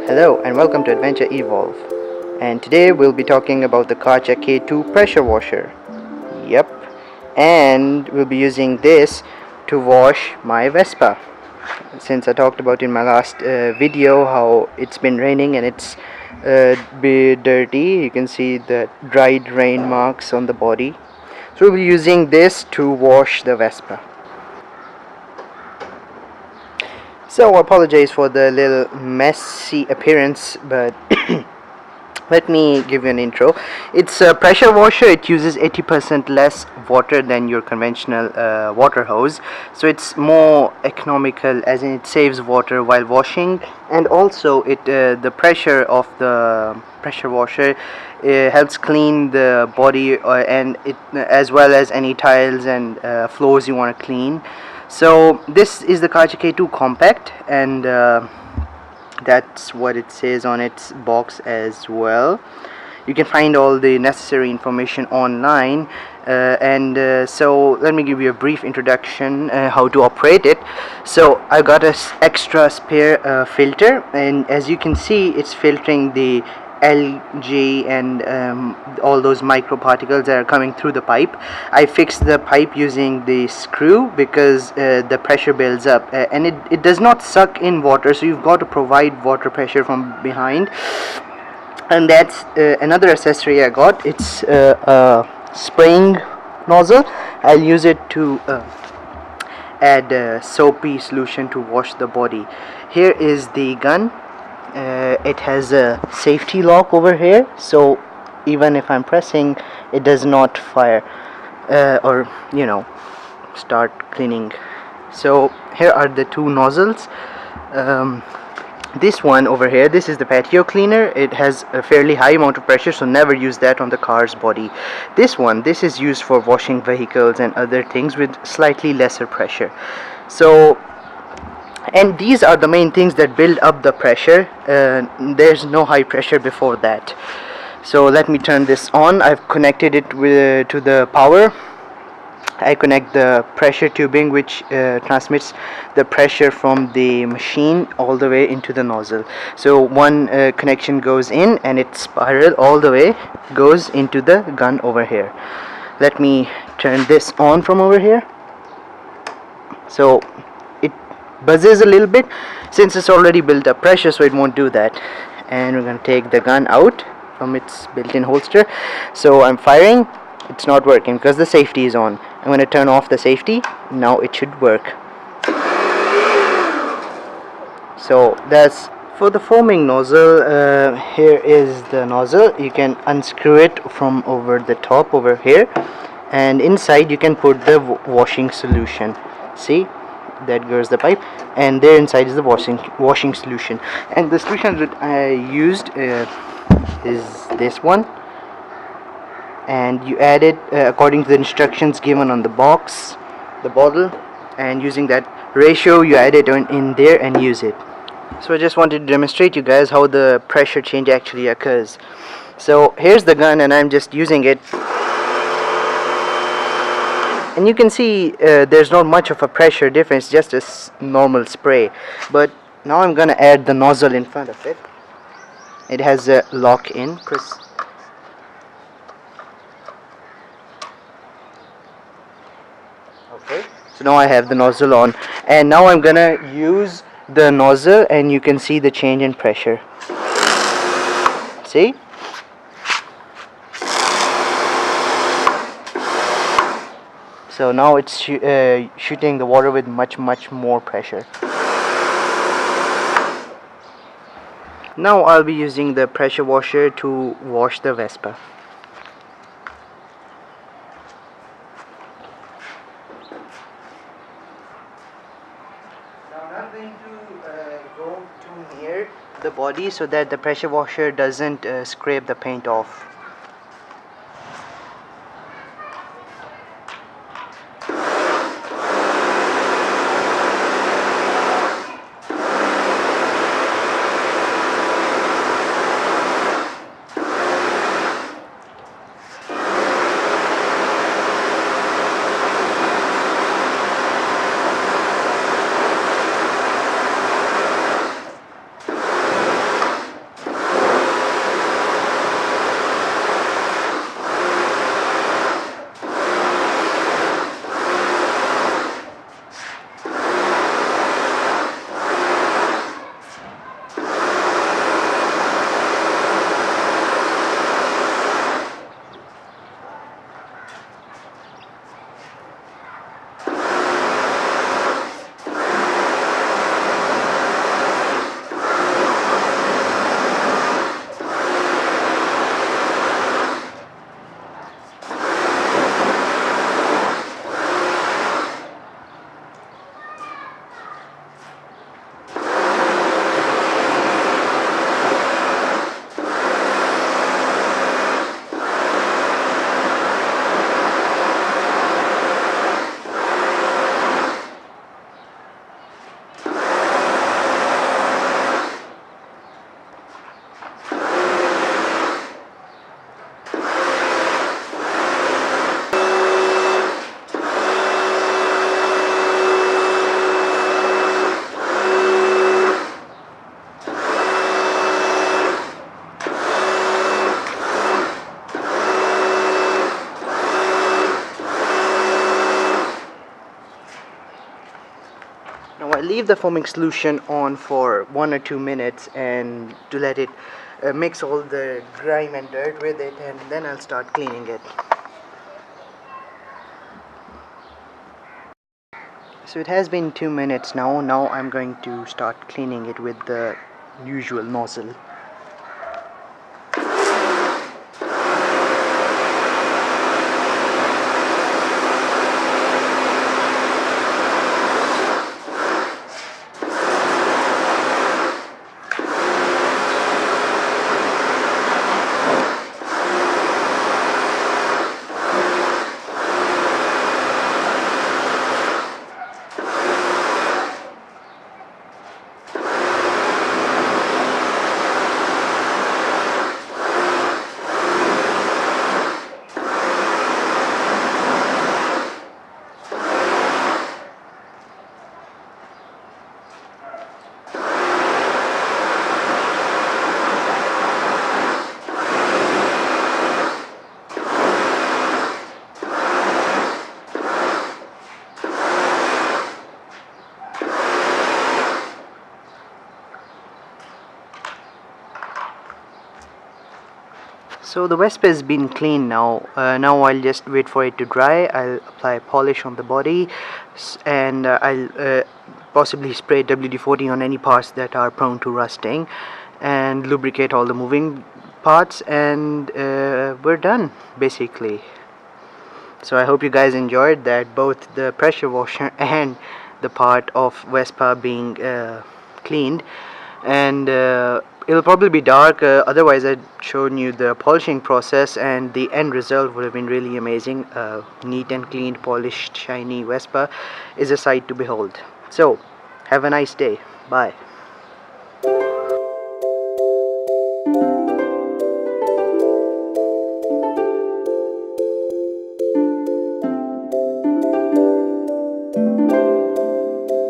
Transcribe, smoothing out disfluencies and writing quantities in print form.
Hello and welcome to Adventure Evolve, and today we'll be talking about the Karcher K2 pressure washer. Yep, and we'll be using this to wash my Vespa. Since I talked about in my last video how it's been raining and it's bit dirty, you can see the dried rain marks on the body. So we'll be using this to wash the Vespa. So I apologize for the little messy appearance, but let me give you an intro. It's a pressure washer. It uses 80% less water than your conventional water hose, so it's more economical, as in it saves water while washing, and also the pressure of the pressure washer helps clean the body and it as well as any tiles and floors you want to clean. So this is the Karcher K2 Compact, and that's what it says on its box as well. You can find all the necessary information online, so let me give you a brief introduction how to operate it. So I got an extra spare filter, and as you can see, it's filtering the LG and all those microparticles that are coming through the pipe. I fixed the pipe using the screw because the pressure builds up and it does not suck in water, so you've got to provide water pressure from behind. And that's another accessory I got. It's a spraying nozzle. I'll use it to add a soapy solution to wash the body. Here is the gun. It has a safety lock over here, so even if I'm pressing, it does not fire or start cleaning. So here are the two nozzles. This one over here, this is the patio cleaner. It has a fairly high amount of pressure, so never use that on the car's body. This is used for washing vehicles and other things with slightly lesser pressure. And these are the main things that build up the pressure. There's no high pressure before that. So let me turn this on. I've connected it to the power. I connect the pressure tubing, which transmits the pressure from the machine all the way into the nozzle. So one connection goes in and it spiral all the way, goes into the gun over here. Let me turn this on from over here. So it buzzes a little bit since it's already built up pressure, so it won't do that. And we're going to take the gun out from its built-in holster. So I'm firing. It's not working because the safety is on. I'm going to turn off the safety. Now it should work. So that's for the foaming nozzle. Here is the nozzle. You can unscrew it from over the top over here, and inside you can put the washing solution. See, that goes the pipe, and there inside is the washing solution. And the solution that I used is this one, and you add it according to the instructions given on the box, the bottle, and using that ratio you add it in there and use it. So I just wanted to demonstrate you guys how the pressure change actually occurs. So here's the gun and I'm just using it, and you can see there's not much of a pressure difference, just a normal spray. But now I'm gonna add the nozzle in front of it. It has a lock in. Okay, so now I have the nozzle on, and now I'm gonna use the nozzle and you can see the change in pressure. See? So now it's shooting the water with much more pressure. Now I'll be using the pressure washer to wash the Vespa. Now I'm not going to go too near the body so that the pressure washer doesn't scrape the paint off. Now I leave the foaming solution on for 1 or 2 minutes and to let it mix all the grime and dirt with it, and then I'll start cleaning it. So it has been 2 minutes now. Now I'm going to start cleaning it with the usual nozzle. So the Vespa has been cleaned now. Now I'll just wait for it to dry. I'll apply polish on the body, and I'll possibly spray WD-40 on any parts that are prone to rusting, and lubricate all the moving parts, and we're done basically. So I hope you guys enjoyed that, both the pressure washer and the part of Vespa being cleaned. And it'll probably be dark, otherwise I'd shown you the polishing process, and the end result would have been really amazing. Neat and cleaned, polished, shiny Vespa is a sight to behold. So have a nice day. Bye.